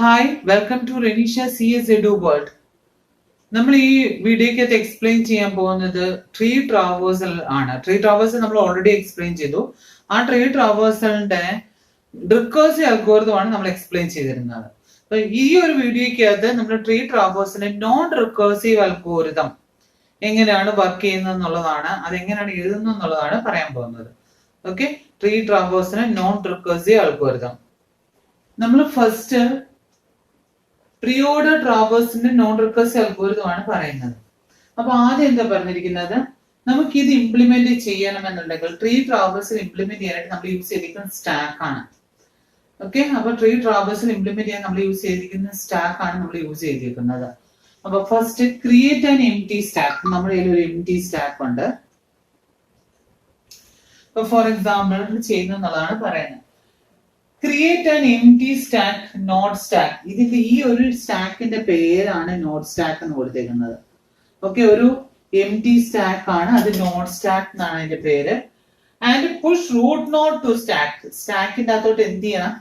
Hi welcome to Renisha C S edu world. നമ്മൾ ഈ വീഡിയോക്കകത്ത് എക്സ്പ്ലെയിൻ ചെയ്യാൻ പോകുന്നത് ട്രീ ട്രാവേഴ്സൽ ആണ്. ട്രീ ട്രാവേഴ്സൽ നമ്മൾ ഓൾറെഡി എക്സ്പ്ലെയിൻ ചെയ്തു. ആ ട്രീ ട്രാവേഴ്സലിന്റെ റിക്കേഴ്സീവ് അൽഗോരിതം ആണ് നമ്മൾ എക്സ്പ്ലെയിൻ ചെയ്തിരുന്നത്. അപ്പൊ ഈ ഒരു വീഡിയോക്കകത്ത് നമ്മൾ ട്രീ ട്രാവേഴ്സലിന്റെ നോൺ റിക്കേഴ്സീവ് അൽഗോരിതം എങ്ങനെയാണ് വർക്ക് ചെയ്യുന്നത് എന്നുള്ളതാണ്, അതെങ്ങനെയാണ് എഴുതുന്നത് എന്നുള്ളതാണ് പറയാൻ പോകുന്നത്. ഓക്കെ, ട്രീ ട്രാവേഴ്സലിന്റെ നോൺ റിക്കേഴ്സീവ് അൽഗോരിതം. നമ്മൾ ഫസ്റ്റ് പ്രീ ഓർഡർ ട്രാവേഴ്സിന്റെ നോൺ റിക്കേഴ്സീവ് അൽഗോരിതം ആണ് പറയുന്നത്. അപ്പൊ ആദ്യം എന്താ പറഞ്ഞിരിക്കുന്നത്, നമുക്ക് ഇത് ഇംപ്ലിമെന്റ് ചെയ്യണമെന്നുണ്ടെങ്കിൽ ട്രീ ട്രാവേഴ്സിൽ ഇംപ്ലിമെന്റ് ചെയ്യാനായിട്ട് നമ്മൾ യൂസ് ചെയ്തിരിക്കുന്ന സ്റ്റാക്ക് ആണ്. ഓക്കെ, അപ്പൊ ട്രീ ട്രാവേഴ്സിൽ ഇംപ്ലിമെന്റ് ചെയ്യാൻ നമ്മൾ യൂസ് ചെയ്തിരിക്കുന്ന സ്റ്റാക്ക് ആണ് നമ്മൾ യൂസ് ചെയ്തിരിക്കുന്നത്. അപ്പൊ first create an empty stack. നമ്മുടെ കയ്യിൽ ഒരു എംപ്റ്റി സ്റ്റാക്ക് ഉണ്ട്. ഇപ്പൊ ഫോർ എക്സാമ്പിൾ ചെയ്യുന്നതാണ് പറയുന്നത്. Create an empty stack node stack. ഇതിന്റെ ഈ ഒരു സ്റ്റാക്കിന്റെ പേരാണ് നോഡ് സ്റ്റാക്ക് എന്ന് കൊടുത്തേക്കുന്നത്. ഓക്കെ, ഒരു എംപ്റ്റി സ്റ്റാക്ക് ആണ്, അത് നോഡ് സ്റ്റാക്ക് എന്നാണ് അതിന്റെ പേര്. And push root node to stack. സ്റ്റാക്കിന്റെ അകത്തോട്ട് എന്ത് ചെയ്യണം,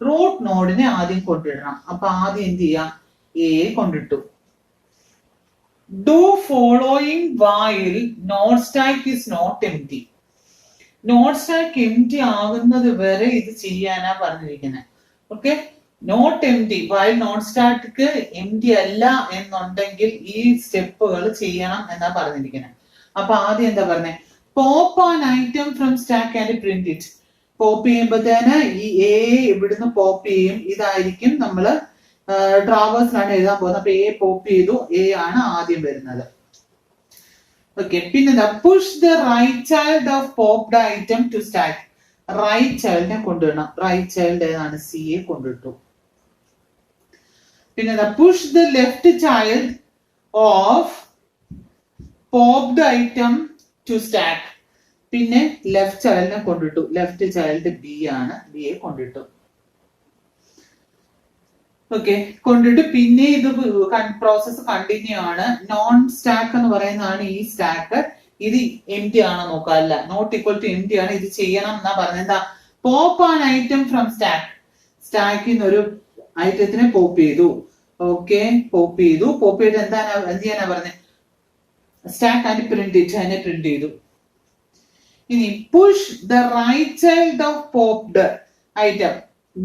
റൂട്ട് നോഡിനെ ആദ്യം കൊണ്ടിടണം. അപ്പൊ ആദ്യം എന്ത് ചെയ്യാം, എ കൊണ്ടിട്ടു. Do following while node stack is not empty. Not stack empty ആകുന്നത് വരെ ഇത് ചെയ്യാനാ പറഞ്ഞിരിക്കുന്നത്. Okay, not empty while not stack empty അല്ല എന്നുണ്ടെങ്കിൽ ഈ സ്റ്റെപ്പുകൾ ചെയ്യണം എന്നാ പറഞ്ഞിരിക്കുന്നത്. അപ്പൊ ആദ്യം എന്താ പറഞ്ഞേ, pop an item from stack and print it. Pop ചെയ്യുമ്പോഴത്തേന് ഈ എ ഇവിടുന്ന് പോപ്പ് ചെയ്യും. ഇതായിരിക്കും നമ്മള് ട്രാവേഴ്സിലാണ് എഴുതാൻ പോകുന്നത്. അപ്പൊ എ പോപ്പ് ചെയ്തു, എ ആണ് ആദ്യം വരുന്നത്. ഓക്കെ, പിന്നെ push the right child of popped item to stack. Right ചൈൽഡിനെ കൊണ്ടുവരണം. റൈറ്റ് ചൈൽഡ് ഏതാണ്, സി എ കൊണ്ടിട്ടു. പിന്നെ push the left child of popped item to stack. പിന്നെ ലെഫ്റ്റ് ചൈൽഡിനെ കൊണ്ടിട്ടു. ലെഫ്റ്റ് ചൈൽഡ് ബി ആണ്, ബി എ കൊണ്ടിട്ടു. ഓക്കെ, കൊണ്ടിട്ട് പിന്നെ ഇത് പ്രോസസ് കണ്ടിന്യൂ ആണ്. നോൺ സ്റ്റാക്ക് എന്ന് പറയുന്നതാണ് ഈ സ്റ്റാക്ക്. ഇത് എംപ്റ്റി ആണോ നോക്കുക, അല്ല, നോട്ട് ഈക്വൽ ടു എംപ്റ്റി ആണ്. ഇത് ചെയ്യണം എന്നാ പറഞ്ഞത്. എന്താ, pop an item from stack. സ്റ്റാക്കിൽ നിന്ന് ഒരു ഐറ്റത്തിനെ പോപ്പ് ചെയ്തു. ഓക്കെ, പോപ്പ് ചെയ്തു. പോപ്പ് ചെയ്ത് എന്ത് ചെയ്യാനാ പറഞ്ഞത്, സ്റ്റാക്ക് ആൻഡ് പ്രിന്റ് ഇറ്റ്, അതിനെ പ്രിന്റ് ചെയ്തു. ഇനി push the right child of popped item.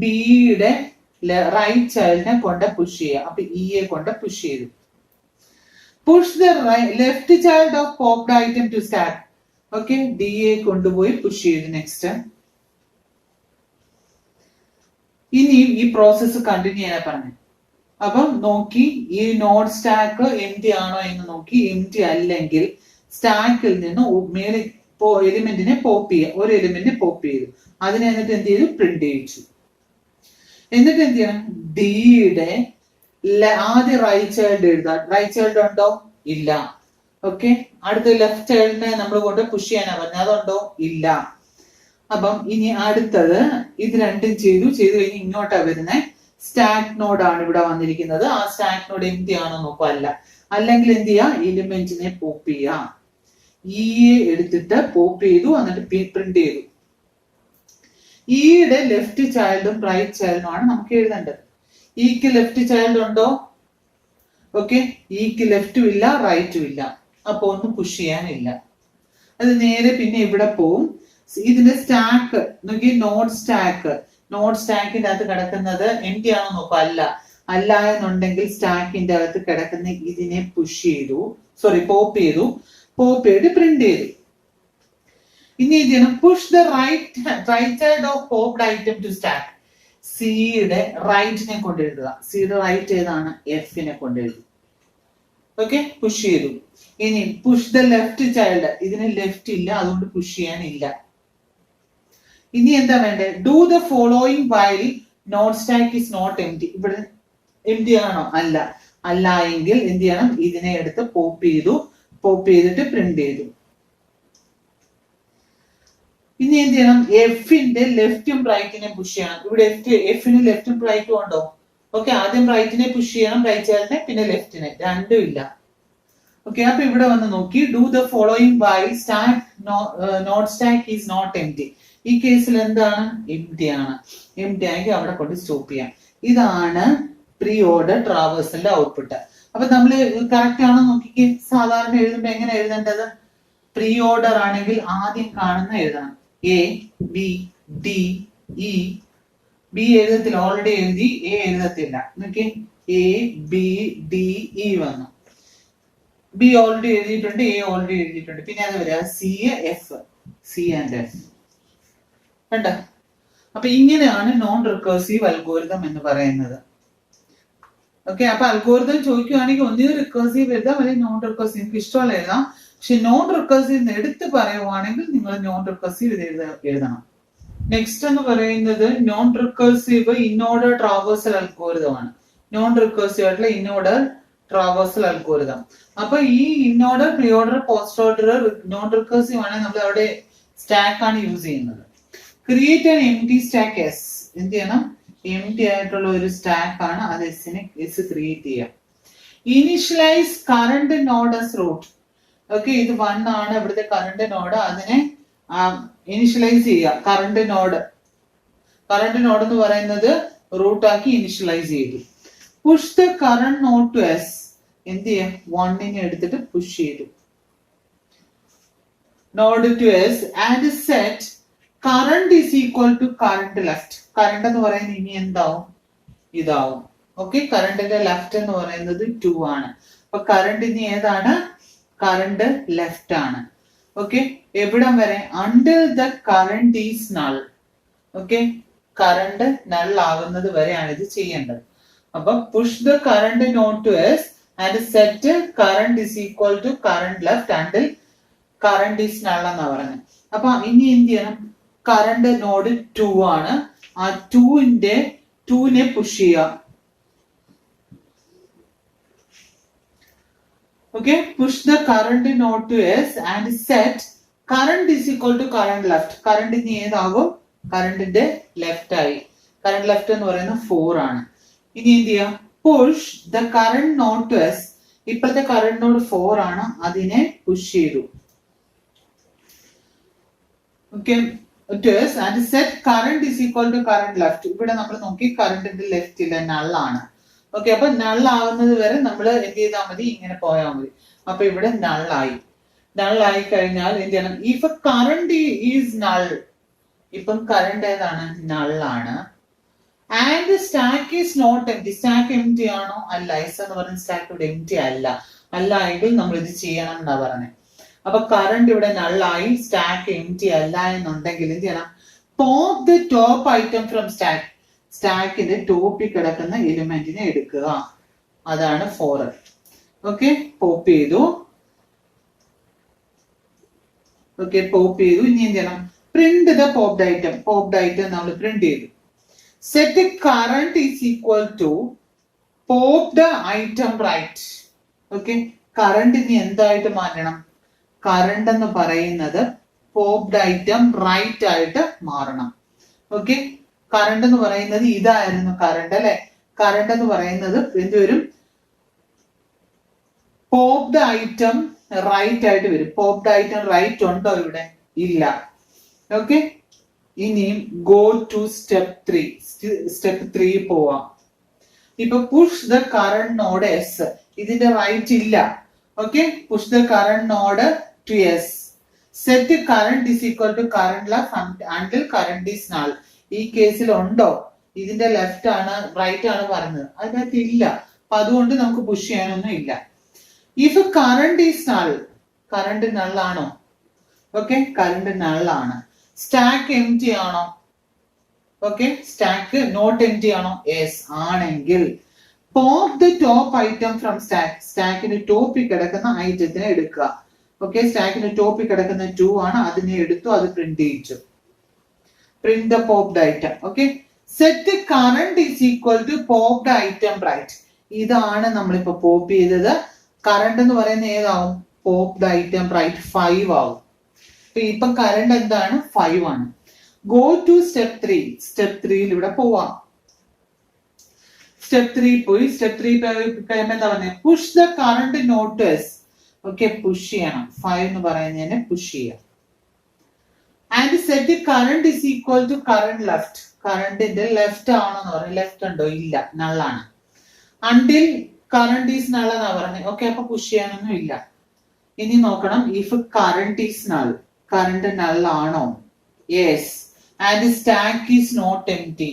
ബിയുടെ റൈറ്റ് ചൈൽഡിനെ കൊണ്ട് പുഷ് ചെയ്യുക. അപ്പൊ ഇ എ കൊണ്ട് പുഷ് ചെയ്തു. Push the left child of popped item to stack. Okay, D A കൊണ്ടുപോയി പുഷ് ചെയ്തു. നെക്സ്റ്റ് ഇനി ഈ പ്രോസസ്സ് കണ്ടിന്യൂ ചെയ്യാൻ പറഞ്ഞു. അപ്പം നോക്കി ഈ നോഡ് സ്റ്റാക്ക് എംപ്റ്റി ആണോ എന്ന് നോക്കി. എംപ്റ്റി അല്ലെങ്കിൽ സ്റ്റാക്കിൽ നിന്ന് മേലെ എലിമെന്റിനെ പോപ്പ് ചെയ്യുക. ഒരു എലിമെന്റ് പോപ്പ് ചെയ്തു. അതിനെ എന്നിട്ട് എന്ത് ചെയ്തു, പ്രിന്റ് ചെയ്യിച്ചു. എന്നിട്ട് എന്ത് ചെയ്യണം, ഡിയുടെ ആദ്യം റൈറ്റ് ചൈൽഡ് എഴുതാം. റൈറ്റ് ചൈൽഡ് ഉണ്ടോ, ഇല്ല. ഓക്കെ, അടുത്ത ലെഫ്റ്റ് ചൈൽഡിനെ നമ്മൾ കൊണ്ട് പുഷ് ചെയ്യാനാ പറഞ്ഞത്, അതുണ്ടോ, ഇല്ല. അപ്പം ഇനി അടുത്തത് ഇത് രണ്ടും ചെയ്തു കഴിഞ്ഞ് ഇങ്ങോട്ടാ വരുന്നത്. സ്റ്റാക്ക് നോഡ് ആണ് ഇവിടെ വന്നിരിക്കുന്നത്. ആ സ്റ്റാക്ക് നോഡ് എംപ്റ്റി ആണോ നോക്കുക, അല്ല. അല്ലെങ്കിൽ എന്ത് ചെയ്യാ, എലിമെന്റിനെ പോപ്പ് ചെയ്യാം. ഈ എടുത്തിട്ട് പോപ്പ് ചെയ്തു, എന്നിട്ട് പ്രിന്റ് ചെയ്തു. ഈയുടെ ലെഫ്റ്റ് ചൈൽഡും റൈറ്റ് ചൈൽഡും ആണ് നമുക്ക് എഴുതേണ്ടത്. ഈക്ക് ലെഫ്റ്റ് ചൈൽഡ് ഉണ്ടോ, ഓക്കെ, ഈക്ക് ലെഫ്റ്റും ഇല്ല റൈറ്റും ഇല്ല. അപ്പൊ ഒന്നും പുഷ് ചെയ്യാനില്ല. അത് നേരെ പിന്നെ ഇവിടെ പോവും. ഇതിന്റെ സ്റ്റാക്ക് നോക്കി, നോഡ് സ്റ്റാക്ക്. നോഡ് സ്റ്റാക്കിന്റെ അകത്ത് കിടക്കുന്നത് എംപ്റ്റി ആണോ നോക്കുക, അല്ല. അല്ല എന്നുണ്ടെങ്കിൽ സ്റ്റാക്കിന്റെ അകത്ത് കിടക്കുന്ന ഇതിനെ പുഷ് ചെയ്തു, പോപ്പ് ചെയ്തു. പോപ്പ് ചെയ്ത് പ്രിന്റ് ചെയ്തു. ഇനി എന്ത് ചെയ്യണം, push the right child of popped item to stack. സിയുടെ റൈറ്റിനെ കൊണ്ട് എഴുതുക. സിയുടെ റൈറ്റ് ഏതാണ്, എഫിനെ കൊണ്ട് എഴുതി. ഓക്കെ, പുഷ് ചെയ്തു. ഇനി പുഷ് ദ ലെഫ്റ്റ് ചൈൽഡ്. ഇതിന് ലെഫ്റ്റ് ഇല്ല, അതുകൊണ്ട് പുഷ് ചെയ്യാനില്ല. ഇനി എന്താ വേണ്ടത്, do the following while not stack is not empty. ഇവിടെ എംപ്റ്റി ആണോ, അല്ല. അല്ല എങ്കിൽ എന്ത് ചെയ്യണം, ഇതിനെ എടുത്ത് പോപ്പ് ചെയ്തു. പോപ്പ് ചെയ്തിട്ട് പ്രിന്റ് ചെയ്തു. ഇനി എന്ത് ചെയ്യണം, എഫിന്റെ ലെഫ്റ്റും റൈറ്റിനെ പുഷ് ചെയ്യണം. ഇവിടെ എഫിന് ലെഫ്റ്റും റൈറ്റും ഉണ്ടോ, ഓക്കെ, ആദ്യം റൈറ്റിനെ പുഷ് ചെയ്യണം, റൈറ്റ് ചൈൽഡിനെ, പിന്നെ ലെഫ്റ്റിനെ. രണ്ടും ഇല്ല. ഓക്കെ, അപ്പൊ ഇവിടെ വന്ന് നോക്കി, do the following while stack not stack is not empty. ഈ കേസിൽ എന്താണ്, എംപ്റ്റി ആണ്. എംപ്റ്റി ആണെങ്കിൽ അവിടെ കൊണ്ട് സ്റ്റോപ്പ് ചെയ്യാം. ഇതാണ് പ്രീ ഓർഡർ ട്രാവേഴ്സലിന്റെ ഔട്ട്പുട്ട്. അപ്പൊ നമ്മൾ കറക്റ്റ് ആണോ നോക്കിക്കേ. സാധാരണ എഴുതുമ്പോ എങ്ങനെ എഴുതേണ്ടത്? പ്രീ ഓർഡർ ആണെങ്കിൽ ആദ്യം കാണുന്ന എഴുതണം. A B D E. B എഴുതത്തില്ല, ഓൾറെഡി എഴുതി. എ എഴുതത്തില്ല. നോക്കി, എ ബി ഡി ഇ വന്നു. ബി ഓൾറെഡി എഴുതിയിട്ടുണ്ട്, എ ഓൾറെഡി എഴുതിയിട്ടുണ്ട്. പിന്നെ അത് വരിക C F, C and F. കണ്ട? അപ്പൊ ഇങ്ങനെയാണ് നോൺ റിക്കേഴ്സീവ് അൽഗോരിതം എന്ന് പറയുന്നത്. ഓക്കെ, അപ്പൊ അൽഗോരിതം ചോദിക്കുകയാണെങ്കിൽ ഒന്നിനും റിക്കേഴ്സീവ് എഴുതാം, അല്ലെങ്കിൽ നോൺ റിക്കേഴ്സീവ്. നിങ്ങൾക്ക് ഇഷ്ടമുള്ള എഴുതാം. പക്ഷെ നോൺ റിക്കേഴ്സീവ് എടുത്ത് പറയുവാണെങ്കിൽ നിങ്ങൾ നോൺ റിക്കേഴ്സീവ് എഴുതണം. നെക്സ്റ്റ് എന്ന് പറയുന്നത് non recursive inorder traversal algorithm ആണ്. നോൺ റിക്കേഴ്സീവ് ആയിട്ടുള്ള ഇൻഓർഡർ ട്രാവേഴ്സൽ അൽഗോരിതം. അപ്പൊ ഈ inorder, preorder, postorder non recursive ആണെങ്കിൽ നമ്മൾ അവിടെ സ്റ്റാക്ക് ആണ് യൂസ് ചെയ്യുന്നത്. Create an empty stack S. എന്ത് ചെയ്യണം? എംപ്റ്റി ആയിട്ടുള്ള ഒരു സ്റ്റാക്ക് ആണ്, അത് എസ് ക്രിയേറ്റ് ചെയ്യാം. Initialize current node as root. Okay, ഇത് 1 ആണ് ഇവിടുത്തെ കറണ്ട് നോഡ്. അതിനെ ഇനിഷ്യലൈസ് ചെയ്യുക. കറണ്ട് നോഡ് എന്ന് പറയുന്നത് റൂട്ട് ആക്കി ഇനിഷ്യലൈസ് ചെയ്തു. Push the current node to S. എന്ത് ചെയ്യാം? 1 എടുത്തിട്ട് പുഷ് ചെയ്തു node to S and set current is equal to current left. Current എന്ന് പറയുന്നത് ഇനി എന്താവും? ഇതാവും. ഓക്കെ, കറണ്ടിന്റെ ലെഫ്റ്റ് എന്ന് പറയുന്നത് 2 ആണ്. അപ്പൊ കറണ്ട് ഇനി ഏതാണ്? കറണ്ട് ലെഫ്റ്റ് ആണ്. ഓക്കെ, എവിടം വരെ? Until the current is null. Okay, current null ആകുന്നത് വരെയാണ് ഇത് ചെയ്യേണ്ടത്. അപ്പൊ push the current node to S and set current is equal to current left until current is null എന്നാ പറഞ്ഞത്. അപ്പൊ ഇനി എന്ത് ചെയ്യണം? കറണ്ട് നോഡ് 2 ആണ്. ആ 2നെ പുഷ് ചെയ്യാം. Okay, push the current node to S and set current is equal to current left. Current ഇനി ഏതാകും? കറണ്ടിന്റെ ലെഫ്റ്റ് ആയി. കറണ്ട് ലെഫ്റ്റ് എന്ന് പറയുന്നത് 4 ആണ്. ഇനി എന്ത് ചെയ്യാം? Push the current node to S. ഇപ്പോഴത്തെ കറണ്ട് നോഡ് 4 ആണ്, അതിനെ പുഷ് ചെയ്തു. Okay, to S and set current is equal to current left. ഇവിടെ നമ്മൾ നോക്കി കറണ്ടിന്റെ ലെഫ്റ്റ് ഇല്ല, നൾ ആണ്. ഓക്കെ, അപ്പൊ നൾ ആവുന്നത് വരെ നമ്മൾ എന്ത് ചെയ്താൽ മതി? ഇങ്ങനെ പോയാൽ മതി. അപ്പൊ ഇവിടെ നള്ളായി. നള്ളായി കഴിഞ്ഞാൽ എന്ത് ചെയ്യണം? If current is null. ഇപ്പം കറണ്ട് ഏതാണ്? നള്ളാണ്. And stack is not empty. Stack empty ആണോ? അല്ല. എസ് എന്ന് പറയുന്ന സ്റ്റാക്ക് ഇവിടെ എംപ്റ്റി അല്ല. അല്ല എങ്കിൽ നമ്മൾ ഇത് ചെയ്യണം എന്നാ പറഞ്ഞത്. അപ്പൊ കറണ്ട് ഇവിടെ നള്ളായി, സ്റ്റാക്ക് എംപ്റ്റി അല്ല എന്നുണ്ടെങ്കിൽ എന്ത് ചെയ്യണം? Pop the top item from stack. സ്റ്റാക്കിന്റെ ടോപ്പിൽ കിടക്കുന്ന എലിമെന്റിനെ എടുക്കുക. അതാണ് 4. ഓക്കെ, പോപ്പ് ചെയ്തു. ഓക്കെ, പോപ്പ് ചെയ്തു. ഇനി എന്ത് ചെയ്യണം? Print the popped item. Popped item നമ്മൾ പ്രിന്റ് ചെയ്തു. Set current is equal to popped item right. Okay, current ഇനി എന്തായിട്ട് മാറ്റണം? കറണ്ട് എന്ന് പറയുന്നത് പോപ്ഡ് ഐറ്റം റൈറ്റ് ആയിട്ട് മാറണം. ഓക്കെ, കറണ്ട് എന്ന് പറയുന്നത് ഇതായിരുന്നു കറണ്ട് അല്ലെ? കറണ്ട് എന്ന് പറയുന്നത് എന്തുവരും? പോപ്ഡ് ഐറ്റം റൈറ്റ് ആയിട്ട് വരും. പോപ്ഡ് ഐറ്റം റൈറ്റ് ഉണ്ടോ ഇവിടെ? ഇല്ല. ഓക്കെ, ഇനിയും ഗോ ടു സ്റ്റെപ്പ് 3. സ്റ്റെപ്പ് 3 പോവാം. ഇപ്പൊ push the current node S. ഇതിന്റെ റൈറ്റ് ഇല്ല. Okay, push the current node to S. Set current is equal to current left until current is null. ഈ കേസിൽ ഉണ്ടോ? ഇതിന്റെ ലെഫ്റ്റ് ആണ് റൈറ്റ് ആണ് പറഞ്ഞത്, അതിനകത്ത് ഇല്ല. അപ്പൊ അതുകൊണ്ട് നമുക്ക് പുഷ് ചെയ്യാനൊന്നും ഇല്ല. If current is null. Current null ആണോ? ഓക്കെ, കറണ്ട് നൾ ആണ്. സ്റ്റാക്ക് എംപ്റ്റി ആണോ? ഓക്കെ, സ്റ്റാക്ക് നോട്ട് എംപ്റ്റി ആണോ? യെസ് ആണെങ്കിൽ pop the top item from stack. സ്റ്റാക്കിന്റെ ടോപ്പിൽ കിടക്കുന്ന ഐറ്റത്തിനെ എടുക്കുക. ഓക്കെ, സ്റ്റാക്കിന്റെ ടോപ്പിൽ കിടക്കുന്ന 2 ആണ്, അതിനെ എടുത്തു, അത് പ്രിന്റ് ചെയ്യിച്ചു. Print the popped item. Okay. Set the current is equal to popped item right. ഇതാണ് നമ്മളിപ്പോ പോപ്പ് ചെയ്തത്. കറണ്ട് എന്ന് പറയുന്നത് ഏതാവും? പോപ്ഡ് ഐറ്റം റൈറ്റ് 5 ആവും. ഇപ്പം കറണ്ട് എന്താണ്? 5 ആണ്. Go to step 3. സ്റ്റെപ്പ് 3യിൽ ഇവിടെ പോവാം. സ്റ്റെപ്പ് 3 പോയി. സ്റ്റെപ്പ് 3 കഴിയുമ്പോൾ എന്താ പറഞ്ഞത്? Push the current node to S. Okay, push ചെയ്യണം. 5 എന്ന് പറയുന്നതിനെ പുഷ് ചെയ്യാം. And set current is equal to current left. കറണ്ടിന്റെ ലെഫ്റ്റ് ആണെന്ന് പറയും. ലെഫ്റ്റ് ഉണ്ടോ? ഇല്ല, നള്ളാണ്. അണ്ടിൽ കറണ്ട് ഈസ് നൾ എന്നാ പറഞ്ഞത്. ഓക്കെ, അപ്പൊ പുഷ് ചെയ്യാനൊന്നും ഇല്ല. ഇനി നോക്കണം, if current is null, current null ആണോ? Yes. And stack is not empty,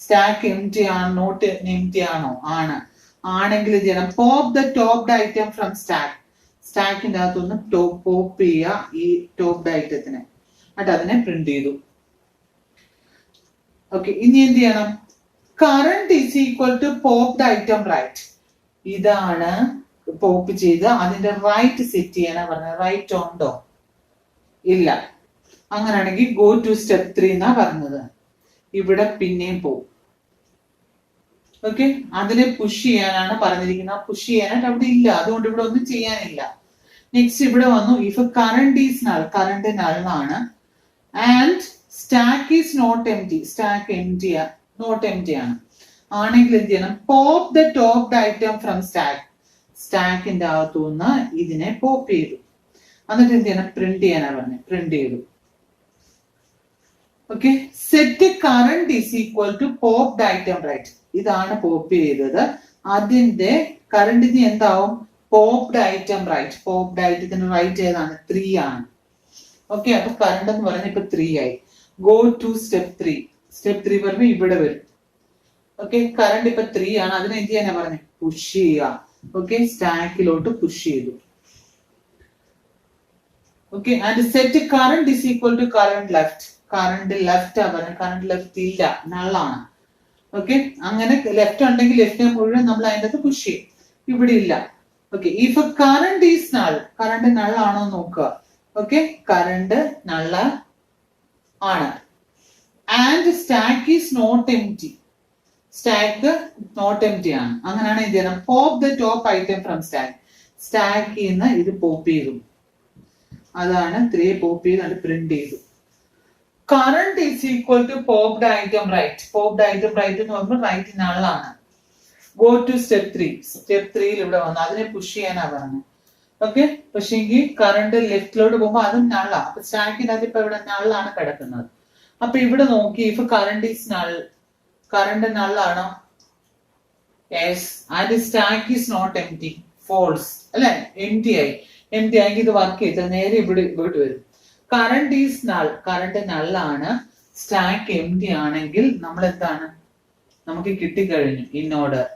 stack empty ആണ്, നോട്ട് എംപ്റ്റി ആണോ? ആണ്. ആണെങ്കിൽ ഇത് ചെയ്യണം, pop the topped item from stack, സ്റ്റാക്കിന്റെ അകത്തുനിന്ന് പോപ്പ് ചെയ്യുക ഈ ടോപ്ഡ് ഐറ്റത്തിനെ, എന്നിട്ട് അതിനെ പ്രിന്റ് ചെയ്തു. ഓക്കെ, ഇനി എന്ത് ചെയ്യണം? Current is equal to popped item right. ഇതാണ് പോപ്പ് ചെയ്ത് അതിന്റെ റൈറ്റ് സെറ്റ് ചെയ്യാനാ പറഞ്ഞത്. റൈറ്റ് ഉണ്ടോ? ഇല്ല. അങ്ങനെയാണെങ്കിൽ ഗോ ടു സ്റ്റെപ്പ് 3 എന്നാ പറഞ്ഞത്. ഇവിടെ പിന്നെയും പോവും. ഓക്കെ, അതിനെ പുഷ് ചെയ്യാനാണ് പറഞ്ഞിരിക്കുന്നത്. പുഷ് ചെയ്യാനായിട്ട് അവിടെ ഇല്ല, അതുകൊണ്ട് ഇവിടെ ഒന്നും ചെയ്യാനില്ല. നെക്സ്റ്റ് ഇവിടെ വന്നു, if current is null, current null ആണ്. And stack is not empty, stack empty, not empty ആണ്. ആണെങ്കിൽ എന്ത് ചെയ്യണം? Pop the topped item from stack, സ്റ്റാക്കിന്റെ അകത്തുനിന്ന് ഇതിനെ പോപ്പ് ചെയ്തു. എന്നിട്ട് എന്ത് ചെയ്യണം? പ്രിന്റ് ചെയ്യാനാ പറഞ്ഞത്. പ്രിന്റ് ചെയ്തു. Okay, set current is equal to popped item right. ഇതാണ് പോപ്പ് ചെയ്തത്. അതിന്റെ കറണ്ടിന് എന്താവും? Popped item right. Popped ഐറ്റത്തിന്റെ right ഏതാണ്? 3 ആണ്. ഓക്കെ, അപ്പൊ കറണ്ട് എന്ന് പറഞ്ഞ ഇപ്പൊ 3 ആയി. Go to step 3. സ്റ്റെപ്പ് 3 പറയുമ്പോ ഇവിടെ വരും. ഓക്കെ, കറണ്ട് ഇപ്പൊ 3 ആണ്. അതിനെ എന്ത് ചെയ്യാനാ പറഞ്ഞത്? പുഷ് ചെയ്യുക. ഓക്കെ, സ്റ്റാക്കിലോട്ട് പുഷ് ചെയ്തു. Okay, and set current is equal to current left. Current left ആ പറഞ്ഞത്. കറണ്ട് ലെഫ്റ്റ് ഇല്ല, നള്ളാണ്. ഓക്കെ, അങ്ങനെ ലെഫ്റ്റ് ഉണ്ടെങ്കിൽ ലെഫ്റ്റിനെ മുഴുവൻ നമ്മൾ അതിൻ്റെ അകത്ത് പുഷ് ചെയ്യും. ഇവിടെ ഇല്ല. Okay, if current is null, current null ആണോ നോക്കുക. ഓക്കെ, കറണ്ട് നള്ള ആണ്. And stack is not empty, stack not empty ആണ്. അങ്ങനെയാണ് എന്ത് ചെയ്യണം? Pop the top item from stack, സ്റ്റാക്കിൽ നിന്ന് ഇത് പോപ്പ് ചെയ്തു. അതാണ് 3 പോപ്പ് ചെയ്ത് പ്രിന്റ് ചെയ്തു. Current is equal to popped item right. Popped item right എന്ന് പറയുമ്പോൾ റൈറ്റ് നള്ളാണ്. Go to step 3. സ്റ്റെപ്പ് 3 ഇവിടെ വന്നു, അതിനെ പുഷ് ചെയ്യാനാ പറഞ്ഞത്. ഓക്കെ, പക്ഷെങ്കിൽ കറണ്ട് ലെഫ്റ്റിലോട്ട് പോകുമ്പോൾ അതും നള്ളാണ്. അപ്പൊ സ്റ്റാക്കിനകത്ത് ഇപ്പൊ ഇവിടെ നള്ളാണ് കിടക്കുന്നത്. അപ്പൊ ഇവിടെ നോക്കി, if current is null, current നള്ളാണോ? Yes. And stack is not empty, false അല്ലെ? എംപ്റ്റി ആയി. എംപ്റ്റി ആയെങ്കിൽ ഇത് വർക്ക് ചെയ്ത് നേരെ ഇവിടെ വരും. കറണ്ട് ഈസ് നൾ, കറണ്ട് നള്ളാണ്. സ്റ്റാക്ക് എംപ്റ്റി ആണെങ്കിൽ നമ്മൾ എന്താണ്? നമുക്ക് കിട്ടിക്കഴിഞ്ഞു ഇൻ ഓർഡർ.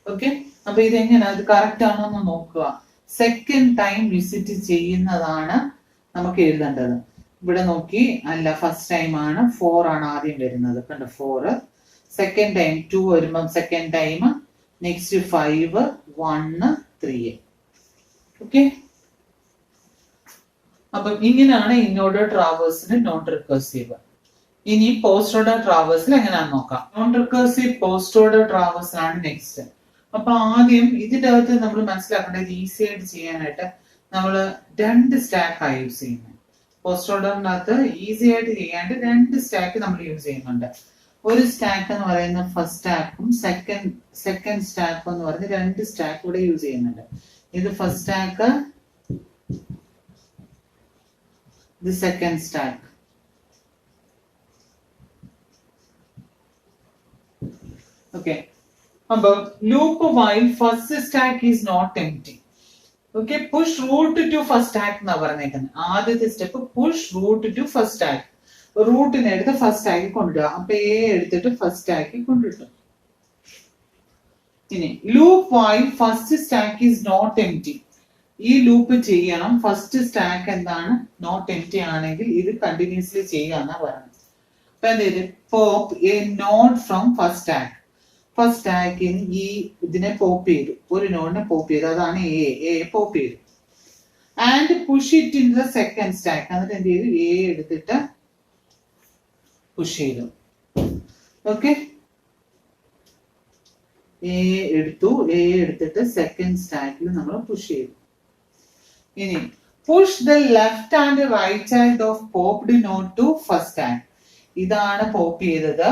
ഓക്കെ, അപ്പൊ ഇതെങ്ങനെയാ? അത് കറക്റ്റ് ആണോ എന്ന് നോക്കുക. സെക്കൻഡ് ടൈം വിസിറ്റ് ചെയ്യുന്നതാണ് നമുക്ക് എഴുതേണ്ടത്. ഇവിടെ നോക്കി, അല്ല, ഫസ്റ്റ് ടൈം ആണ്. 4 ആണ് ആദ്യം വരുന്നത്. കണ്ടോ, 4. സെക്കൻഡ് ടൈം 2 വരുമ്പം സെക്കൻഡ് ടൈം. നെക്സ്റ്റ് 5, 1, 3. ഓക്കെ, അപ്പൊ ഇങ്ങനെയാണ് ഇൻഓർഡർ ട്രാവേഴ്സിന് നോൺ റിക്കർസീവ്. ഇനി പോസ്റ്റ് ഓർഡർ ട്രാവേഴ്സിൽ എങ്ങനെയാണെന്ന് നോക്കാം. നോൺ റിക്കർസീവ് പോസ്റ്റ് ഓർഡർ ട്രാവേഴ്സിലാണ് നെക്സ്റ്റ്. അപ്പൊ ആദ്യം ഇതിന്റെ അകത്ത് നമ്മൾ മനസ്സിലാക്കേണ്ടത്, ഈസി ആയിട്ട് ചെയ്യാനായിട്ട് നമ്മൾ 2 സ്റ്റാക്കാണ് യൂസ് ചെയ്യുന്നത്. പോസ്റ്റ് ഓർഡറിനകത്ത് ഈസി ആയിട്ട് ചെയ്യാണ്ട് 2 സ്റ്റാക്ക് നമ്മൾ യൂസ് ചെയ്യുന്നുണ്ട്. ഒരു സ്റ്റാക്ക് എന്ന് പറയുന്ന ഫസ്റ്റ് സ്റ്റാക്കും സെക്കൻഡ് സ്റ്റാക്കും എന്ന് പറഞ്ഞ് 2 സ്റ്റാക്ക് ഇവിടെ യൂസ് ചെയ്യുന്നുണ്ട്. ഇത് first stack, the second stack. Okay, about loop while first stack is not empty. Okay, push root to first stack na parnekane. ആദ്യത്തെ step push root to first stack. റൂട്ടിനെ എടുത്ത് first stack കൊണ്ടുവരിക. അപ്പൊ A എടുത്തിട്ട് first stack കൊണ്ടിട്ടു. ഇനി loop while first stack is not empty. ഈ loop ചെയ്യണം. First stack എന്താണ്? Not empty ആണെങ്കിൽ ഇത് കണ്ടിന്യൂസ്ലി ചെയ്യാന്നാ പറയുന്നത്. അപ്പൊ എന്ത് ചെയ്ത്? Pop a node from first stack. First സ്റ്റാക്കിൽ ഈ ഇതിനെ പോപ്പ് ചെയ്തു, ഒരു നോഡിനെ പോപ്പ് ചെയ്തു. അതാണ് എ പോപ്പ് ചെയ്തു. And push it in the second stack. എന്നിട്ട് എന്ത് ചെയ്തു? എ എടുത്തിട്ട് പുഷ് ചെയ്തു. ഓക്കെ, എ എടുത്തിട്ട് സെക്കൻഡ് സ്റ്റാക്കിൽ നമ്മൾ പുഷ് ചെയ്തു. ഇനി push the left and right side of popped node to first stack. ഇതാണ് പോപ്പ് ചെയ്തത്.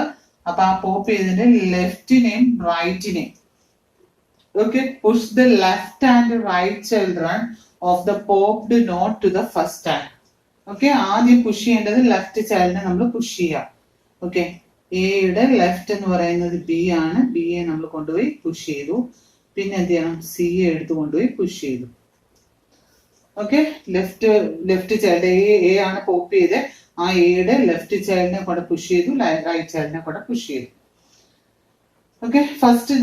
അപ്പൊ ആ പോപ്പ് ചെയ്തതിന്റെ ലെഫ്റ്റിനെയും റൈറ്റിനെയും. Okay, push the left and right children of the popped node to the first stack. Okay, ആദ്യം പുഷ് ചെയ്യേണ്ടത് left ചൈൽഡിനെ നമ്മൾ പുഷ് ചെയ്യാം. ഓക്കെ, എയുടെ ലെഫ്റ്റ് എന്ന് പറയുന്നത് ബി ആണ്. ബി എ നമ്മൾ കൊണ്ടുപോയി പുഷ് ചെയ്തു. പിന്നെ എന്ത് ചെയ്യണം, സി എ എടുത്ത് കൊണ്ടുപോയി പുഷ് ചെയ്തു. ഓക്കെ, ലെഫ്റ്റ് ചൈൽഡ് എ ആണ് പോപ്പ് ചെയ്ത്, ആ എയുടെ ലെഫ്റ്റ് ചൈൽഡിനെ കൂടെ പുഷ് ചെയ്തു, റൈറ്റ് ചൈൽഡിനെ കൂടെ പുഷ് ചെയ്തു. ഓക്കെ, ഫസ്റ്റ്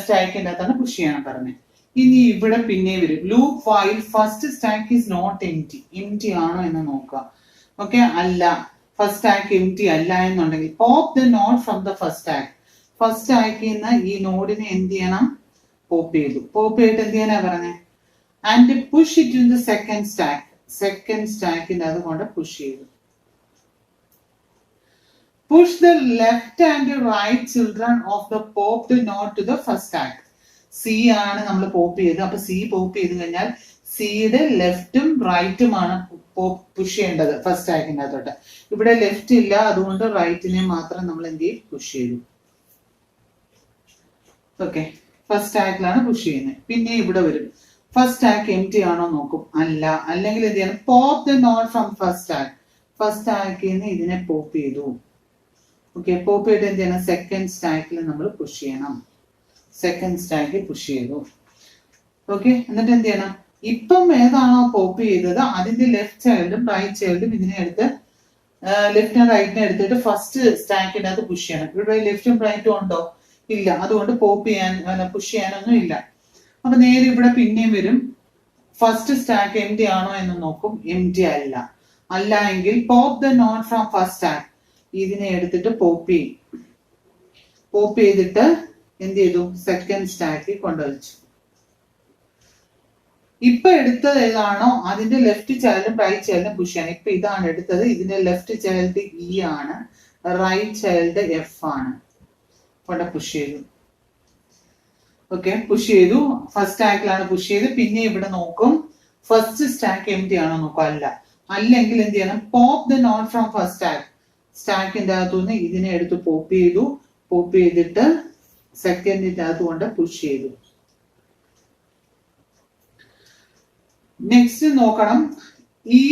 സ്റ്റാക്കിൻ്റെ അകത്താണ് പുഷ് ചെയ്യാൻ പറഞ്ഞത്. ഇനി ഇവിടെ പിന്നെ വരും loop while first stack is not empty. Empty ആണോ എന്ന് നോക്കുക. ഓക്കെ, അല്ല, ഫസ്റ്റ് സ്റ്റാക്ക് എംറ്റി അല്ല എന്നുണ്ടെങ്കിൽ pop the node from the first stack. First സ്റ്റാക്കിൽ നിന്ന് ഈ നോഡിനെ എന്ത് ചെയ്യണം, പോപ്പ് ചെയ്തു. പോപ്പ് ചെയ്തിട്ട് എന്ത് ചെയ്യാനാ പറഞ്ഞത്, and push it in the second stack. Second സ്റ്റാക്കിന്റെ അത് കൊണ്ട് പുഷ് ചെയ്തു. Push the left and right children of the popped node to the first stack. C ആണ് നമ്മൾ പോപ്പ് ചെയ്തത്. അപ്പൊ സി പോപ്പ് ചെയ്ത് കഴിഞ്ഞാൽ സിയുടെ ലെഫ്റ്റും റൈറ്റുമാണ് പുഷ് ചെയ്യേണ്ടത് ഫസ്റ്റ് സ്റ്റാക്കിന്റെ അകത്തോട്ട്. ഇവിടെ ലെഫ്റ്റ് ഇല്ല, അതുകൊണ്ട് റൈറ്റിനെ മാത്രം നമ്മൾ എന്ത് ചെയ്യും, പുഷ് ചെയ്തു. ഓക്കെ, ഫസ്റ്റ് സ്റ്റാക്കിലാണ് പുഷ് ചെയ്യുന്നത്. പിന്നെ ഇവിടെ വരും ഫസ്റ്റ് സ്റ്റാക്ക് എംറ്റി ആണോ നോക്കും. അല്ല, അല്ലെങ്കിൽ എന്ത് ചെയ്യണം, pop the node from first stack. First സ്റ്റാക്കിൽ നിന്ന് ഇതിനെ പോപ്പ് ചെയ്തു. ഓക്കെ, പോപ്പ് ചെയ്തിട്ട് എന്ത് ചെയ്യണം, സെക്കൻഡ് സ്റ്റാക്കിൽ നമ്മൾ പുഷ് ചെയ്യണം. സെക്കൻഡ് സ്റ്റാക്കിൽ പുഷ് ചെയ്തു. ഓക്കെ, എന്നിട്ട് എന്ത് ചെയ്യണം, ഇപ്പം ഏതാണോ പോപ്പ് ചെയ്തത് അതിന്റെ ലെഫ്റ്റ് ചൈൽഡും റൈറ്റ് ചൈൽഡും ഇതിനെ എടുത്ത് ലെഫ്റ്റും റൈറ്റിനെ എടുത്തിട്ട് ഫസ്റ്റ് സ്റ്റാക്കിന്റെ അകത്ത് പുഷ് ചെയ്യണം. ഇവിടെ ലെഫ്റ്റും റൈറ്റും ഉണ്ടോ, ഇല്ല, അതുകൊണ്ട് പോപ്പ് ചെയ്യാൻ പുഷ് ചെയ്യാനൊന്നും ഇല്ല. അപ്പൊ നേരെ ഇവിടെ പിന്നെയും വരും, ഫസ്റ്റ് സ്റ്റാക്ക് എംറ്റി ആണോ എന്ന് നോക്കും. എംറ്റി അല്ല. അല്ല എങ്കിൽ pop the node from first stack. ഇതിനെ എടുത്തിട്ട് പോപ്പ് ചെയ്യും. പോപ്പ് ചെയ്തിട്ട് എന്ത് ചെയ്തു, സെക്കൻഡ് സ്റ്റാക്കിൽ കൊണ്ടുവച്ചു. ഇപ്പൊ എടുത്തത് ഏതാണോ അതിന്റെ ലെഫ്റ്റ് ചൈൽഡും റൈറ്റ് ചൈൽഡും പുഷ് ചെയ്യണം. ഇപ്പൊ ഇതാണ് എടുത്തത്. ഇതിന്റെ ലെഫ്റ്റ് ചൈൽഡ് ഇ ആണ്, റൈറ്റ് ചൈൽഡ് എഫ് ആണ്. കൊണ്ട് പുഷ് ചെയ്തു. ഓക്കെ, പുഷ് ചെയ്തു. ഫസ്റ്റ് സ്റ്റാക്കിലാണ് പുഷ് ചെയ്ത്. പിന്നെ ഇവിടെ നോക്കും ഫസ്റ്റ് സ്റ്റാക്ക് എംറ്റി ആണോ നോക്കും. അല്ല. അല്ലെങ്കിൽ എന്ത് ചെയ്യണം, pop the node from first stack. സ്റ്റാക്കിന്റെ അകത്തുനിന്ന് ഇതിനെ എടുത്ത് പോപ്പ് ചെയ്തു. പോപ്പ് ചെയ്തിട്ട് സെക്കൻഡിന്റെ അകത്ത് കൊണ്ട് പുഷ് ചെയ്തു. നെക്സ്റ്റ് നോക്കണം, ഈ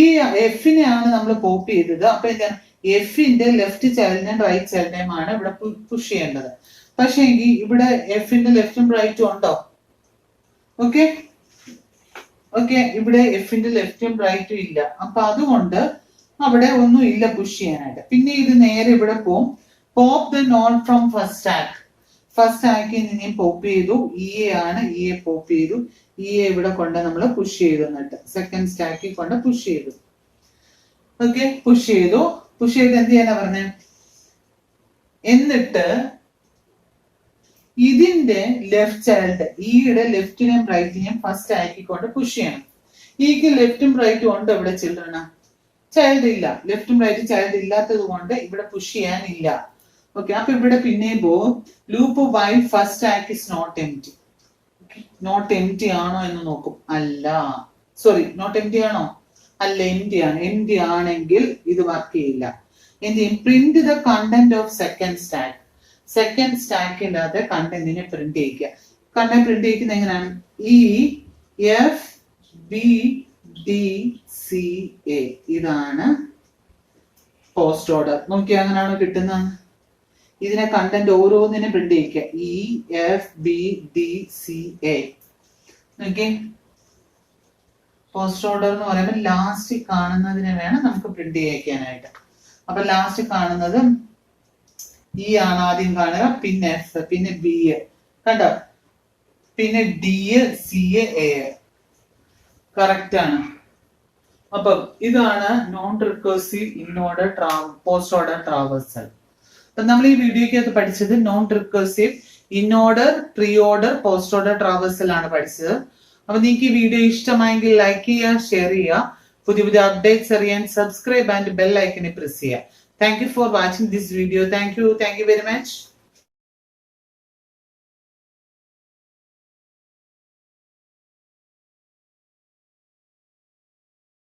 എഫിനെയാണ് നമ്മൾ പോപ്പ് ചെയ്തത്. അപ്പൊ എന്താണ്, എഫിന്റെ ലെഫ്റ്റ് ചൈൽഡിനെയും റൈറ്റ് ചൈൽഡിനെയും ആണ് ഇവിടെ പുഷ് ചെയ്യേണ്ടത്. പക്ഷേ ഇവിടെ എഫിന്റെ ലെഫ്റ്റും റൈറ്റും ഉണ്ടോ. ഓക്കെ, ഇവിടെ എഫിന്റെ ലെഫ്റ്റും റൈറ്റും ഇല്ല. അപ്പൊ അതുകൊണ്ട് അവിടെ ഒന്നും ഇല്ല പുഷ് ചെയ്യാനായിട്ട്. പിന്നെ ഇത് നേരെ ഇവിടെ പോവും, pop the node from first stack. First സ്റ്റാക്കിൽ നിന്നും പോപ്പ് ചെയ്തു. ഇ എ ആണ്, ഇ എ പോപ്പ് ചെയ്തു. ഇ എ ഇവിടെ കൊണ്ട് നമ്മൾ പുഷ് ചെയ്തു. എന്നിട്ട് സെക്കൻഡ് സ്റ്റാക്കിൽ കൊണ്ട് പുഷ് ചെയ്തു. ഓക്കെ, പുഷ് ചെയ്തു. പുഷ് ചെയ്ത് എന്ത് ചെയ്യാനാ പറഞ്ഞത്, എന്നിട്ട് ഇതിന്റെ ലെഫ്റ്റ് ചൈൽഡ് ഇയുടെ ലെഫ്റ്റിനെയും റൈറ്റിനെയും ഫസ്റ്റ് ആക്കിക്കൊണ്ട് പുഷ് ചെയ്യണം. ഇക്ക് ലെഫ്റ്റും റൈറ്റും ഉണ്ട് ഇവിടെ ചിൽഡ്രന, ചൈൽഡ് ഇല്ല. ലെഫ്റ്റും റൈറ്റും ചൈൽഡ് ഇല്ലാത്തത് കൊണ്ട് ഇവിടെ പുഷ് ചെയ്യാനില്ല. ഓക്കെ, അപ്പൊ ഇവിടെ പിന്നെ പോകും loop while first stack is not empty. Not empty ആണോ എന്ന് നോക്കും. അല്ല, സോറി, നോട്ട് എംറ്റി ആണോ, അല്ല, എംറ്റി ആണ്. എംറ്റി ആണെങ്കിൽ ഇത് വർക്ക് ചെയ്യില്ല. എന്ത് ചെയ്യും, print the content of second stack. Second സ്റ്റാക്കിന്റെ അകത്ത് കണ്ടന്റിനെ പ്രിന്റ് ചെയ്യിക്കുക. കണ്ടന്റ് പ്രിന്റ് ചെയ്യിക്കുന്നത് എങ്ങനെയാണ്, E F B D C A. ഇതാണ് പോസ്റ്റ് ഓർഡർ. നോക്കി, അങ്ങനെയാണ് കിട്ടുന്നത്. ഇതിനെ കണ്ടന്റ് ഓരോന്നിനെ പ്രിന്റ് ചെയ്യിക്കുക. E F B D C A. Okay, post order എന്ന് പറയുമ്പോൾ ലാസ്റ്റ് കാണുന്നതിനെ വേണം നമുക്ക് പ്രിന്റ് ചെയ്യിക്കാനായിട്ട്. അപ്പൊ ലാസ്റ്റ് കാണുന്നത് ഇ ആണ് ആദ്യം കാണുക, പിന്നെ എഫ്, പിന്നെ ബി എ, കണ്ടോ, പിന്നെ D A, C A, correct ആണ്. അപ്പം ഇതാണ് non recursive in order post order traversal. അപ്പൊ നമ്മൾ ഈ വീഡിയോയ്ക്കകത്ത് പഠിച്ചത് non recursive in order, pre order, post order traversal ആണ് പഠിച്ചത്. അപ്പൊ നിങ്ങൾക്ക് ഈ വീഡിയോ ഇഷ്ടമായെങ്കിൽ ലൈക്ക് ചെയ്യുക, ഷെയർ ചെയ്യുക. പുതിയ പുതിയ അപ്ഡേറ്റ്സ് അറിയാൻ സബ്സ്ക്രൈബ് ആൻഡ് ബെൽ ഐക്കണിൽ പ്രസ് ചെയ്യുക. Thank you for watching this video. Thank you very much.